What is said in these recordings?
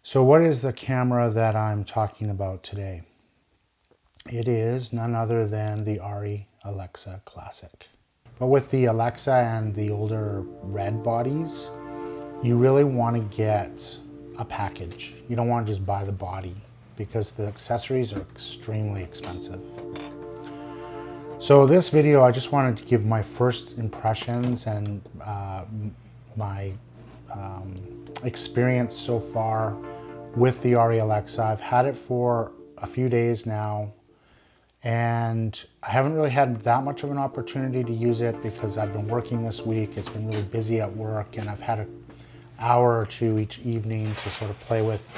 So what is the camera that I'm talking about today? It is none other than the Arri Alexa Classic. But with the Alexa and the older red bodies, you really want to get a package. You don't want to just buy the body because the accessories are extremely expensive. So this video, I just wanted to give my first impressions and my experience so far with the Arri Alexa. I've had it for a few days now, and I haven't really had that much of an opportunity to use it because I've been working this week. It's been really busy at work, and I've had an hour or two each evening to sort of play with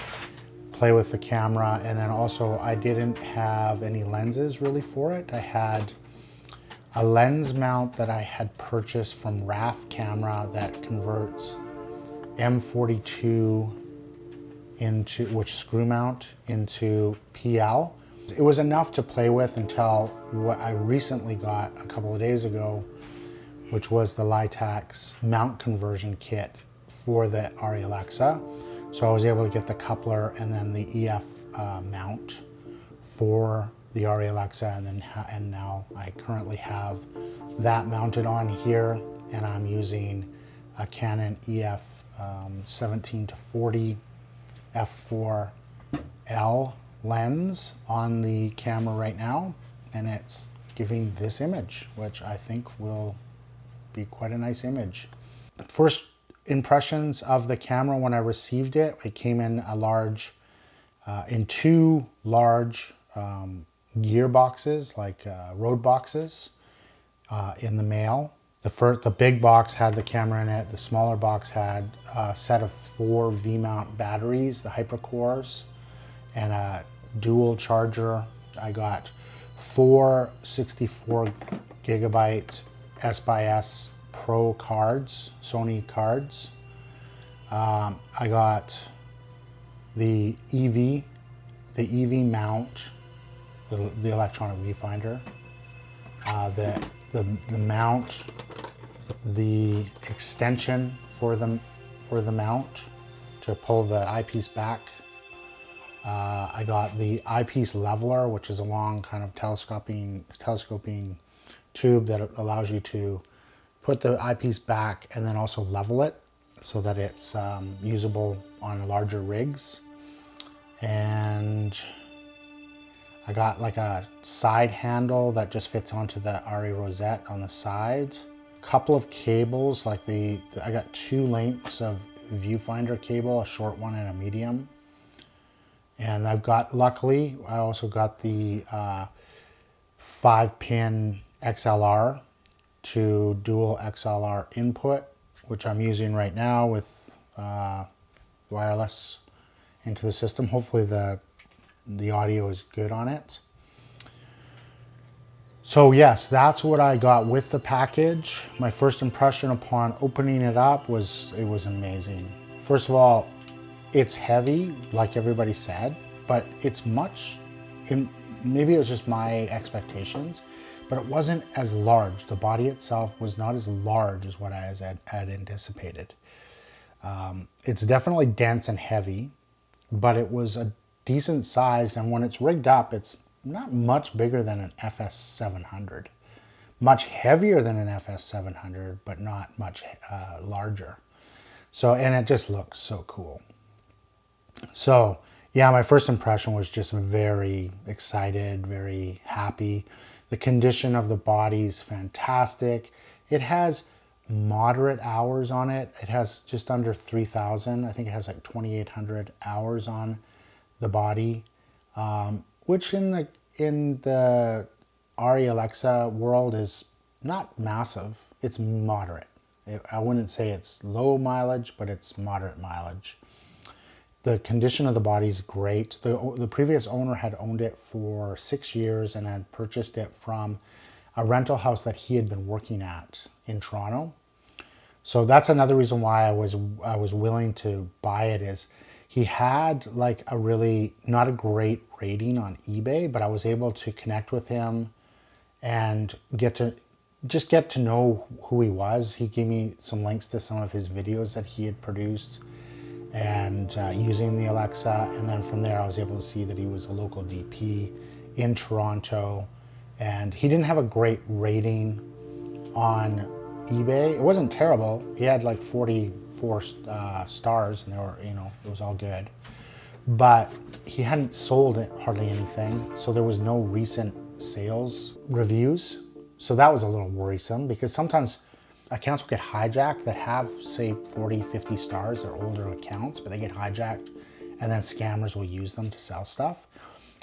the camera. And then also I didn't have any lenses really for it. I had a lens mount that I had purchased from RAF Camera that converts M42 into, which screw mount into PL. It was enough to play with until what I recently got a couple of days ago, which was the Litex mount conversion kit for the Arri Alexa. So I was able to get the coupler and then the EF mount for the Arri Alexa, and now I currently have that mounted on here, and I'm using a Canon EF 17-40 f4L lens on the camera right now, and it's giving this image, which I think will be quite a nice image. First impressions of the camera when I received it, it came in a large, in two large gear boxes, like road boxes, in the mail. The big box had the camera in it. The smaller box had a set of 4 V-mount batteries, the HyperCores, and a dual charger. I got 4 64 gigabyte S/S Pro cards, Sony cards. I got the EV mount, the electronic viewfinder, the mount, the extension for the mount to pull the eyepiece back. I got the eyepiece leveler, which is a long kind of telescoping tube that allows you to put the eyepiece back and then also level it so that it's usable on larger rigs. And I got like a side handle that just fits onto the Arri rosette on the sides. Couple of cables, like I got 2 lengths of viewfinder cable, a short one and a medium. And luckily, I also got the 5-pin XLR to dual XLR input, which I'm using right now with wireless into the system. Hopefully the audio is good on it. So yes, that's what I got with the package. My first impression upon opening it up was it was amazing. First of all, it's heavy, like everybody said, but it's maybe it was just my expectations, but it wasn't as large. The body itself was not as large as what I had anticipated. It's definitely dense and heavy, but it was a decent size, and when it's rigged up, it's not much bigger than an FS700. Much heavier than an FS700, but not much larger. So, and it just looks so cool. So, yeah, my first impression was just very excited, very happy. The condition of the body is fantastic. It has moderate hours on it. It has just under 3,000. I think it has like 2,800 hours on the body, which in the Arri Alexa world is not massive. It's moderate. I wouldn't say it's low mileage, but it's moderate mileage. The condition of the body is great. The previous owner had owned it for 6 years and had purchased it from a rental house that he had been working at in Toronto. So that's another reason why I was willing to buy it, is he had like a really not a great rating on eBay, but I was able to connect with him and get to know who he was. He gave me some links to some of his videos that he had produced, and using the Alexa. And then from there, I was able to see that he was a local DP in Toronto, and he didn't have a great rating on eBay. It wasn't terrible. He had like 44 stars, and they were, it was all good. But he hadn't sold hardly anything, so there was no recent sales reviews. So that was a little worrisome, because sometimes accounts will get hijacked that have, say, 40, 50 stars. They're older accounts, but they get hijacked, and then scammers will use them to sell stuff.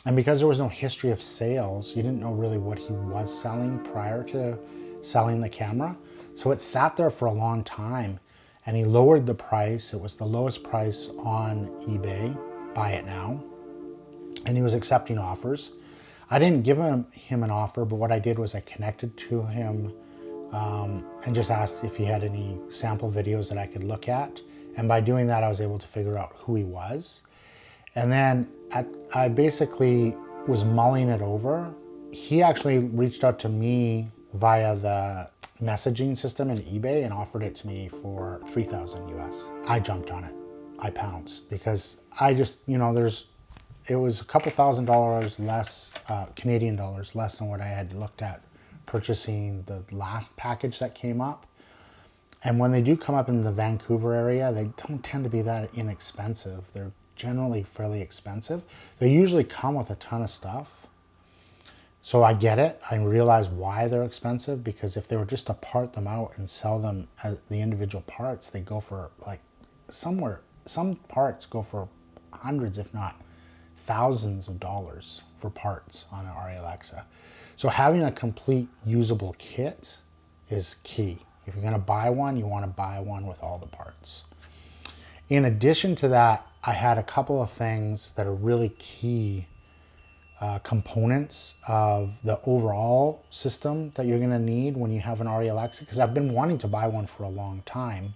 And because there was no history of sales, you didn't know really what he was selling prior to selling the camera. So it sat there for a long time, and he lowered the price. It was the lowest price on eBay, buy it now. And he was accepting offers. I didn't give him an offer, but what I did was I connected to him and just asked if he had any sample videos that I could look at. And by doing that, I was able to figure out who he was. And then I basically was mulling it over. He actually reached out to me via the messaging system in eBay and offered it to me for $3,000 US. I jumped on it. I pounced, because I just, it was a couple $1,000s less, Canadian dollars less than what I had looked at purchasing the last package that came up. And when they do come up in the Vancouver area, they don't tend to be that inexpensive. They're generally fairly expensive. They usually come with a ton of stuff. So I get it. I realize why they're expensive, because if they were just to part them out and sell them as the individual parts, they go for like some parts go for hundreds, if not thousands of dollars for parts on an Arri Alexa. So having a complete usable kit is key. If you're gonna buy one, you wanna buy one with all the parts. In addition to that, I had a couple of things that are really key components of the overall system that you're gonna need when you have an Arri Alexa, because I've been wanting to buy one for a long time.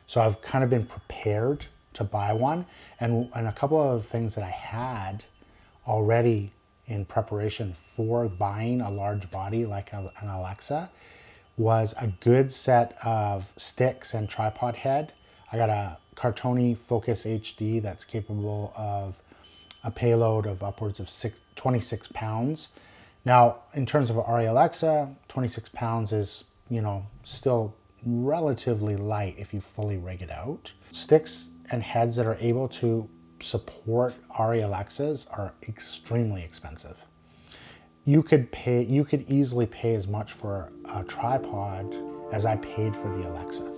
So I've kind of been prepared to buy one. And a couple of things that I had already in preparation for buying a large body like an Alexa was a good set of sticks and tripod head. I got a Cartoni Focus HD that's capable of a payload of upwards of 26 pounds. Now, in terms of Arri Alexa, 26 pounds is, still relatively light if you fully rig it out. Sticks and heads that are able to support Arri Alexas are extremely expensive. You could easily pay as much for a tripod as I paid for the Alexa.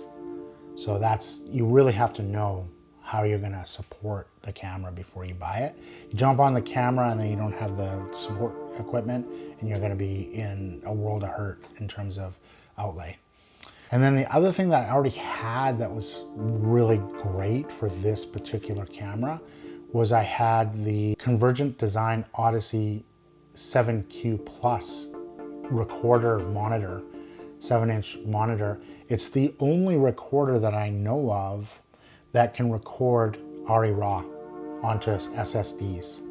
So you really have to know how you're gonna support the camera before you buy it. You jump on the camera and then you don't have the support equipment, and you're gonna be in a world of hurt in terms of outlay. And then the other thing that I already had that was really great for this particular camera was I had the Convergent Design Odyssey 7Q Plus recorder monitor, 7-inch monitor. It's the only recorder that I know of that can record Arri RAW onto SSDs.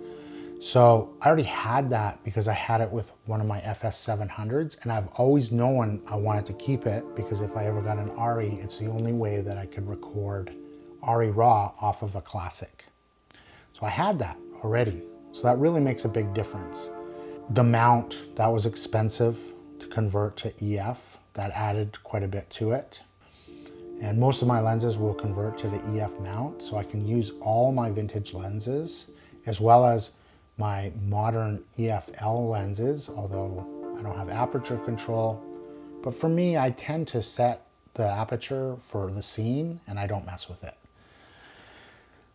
So I already had that because I had it with one of my FS700s, and I've always known I wanted to keep it, because if I ever got an Arri, it's the only way that I could record Arri RAW off of a Classic. So I had that already. So that really makes a big difference. The mount, that was expensive to convert to EF. That added quite a bit to it. And most of my lenses will convert to the EF mount, so I can use all my vintage lenses as well as my modern EFL lenses, although I don't have aperture control. But for me, I tend to set the aperture for the scene and I don't mess with it.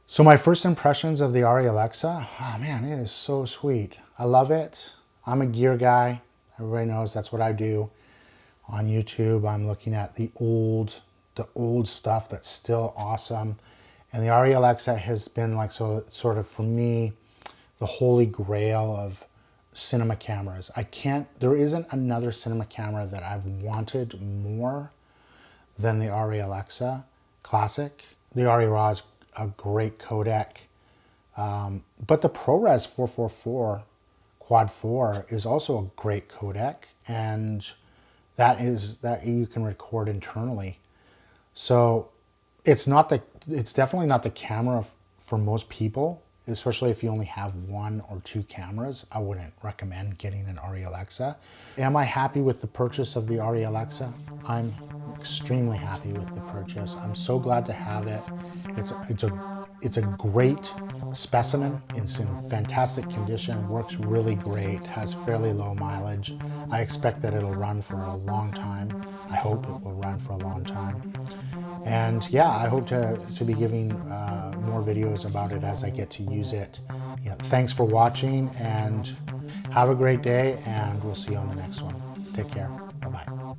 So my first impressions of the Arri Alexa, oh man, it is so sweet. I love it. I'm a gear guy. Everybody knows that's what I do. On YouTube, I'm looking at the old stuff that's still awesome. And the Arri Alexa has been like, sort of for me, the holy grail of cinema cameras. There isn't another cinema camera that I've wanted more than the Arri Alexa Classic. The Arri RAW is a great codec, but the ProRes 444 Quad 4 is also a great codec, and that you can record internally. So It's definitely not the camera for most people, especially if you only have 1 or 2 cameras. I wouldn't recommend getting an Arri Alexa. Am I happy with the purchase of the Arri Alexa? I'm extremely happy with the purchase. I'm so glad to have it. It's a great specimen. It's in fantastic condition, works really great, has fairly low mileage. I expect that it'll run for a long time. I hope it will run for a long time. And yeah, I hope to be giving more videos about it as I get to use it. Yeah, thanks for watching and have a great day, and we'll see you on the next one. Take care. Bye-bye.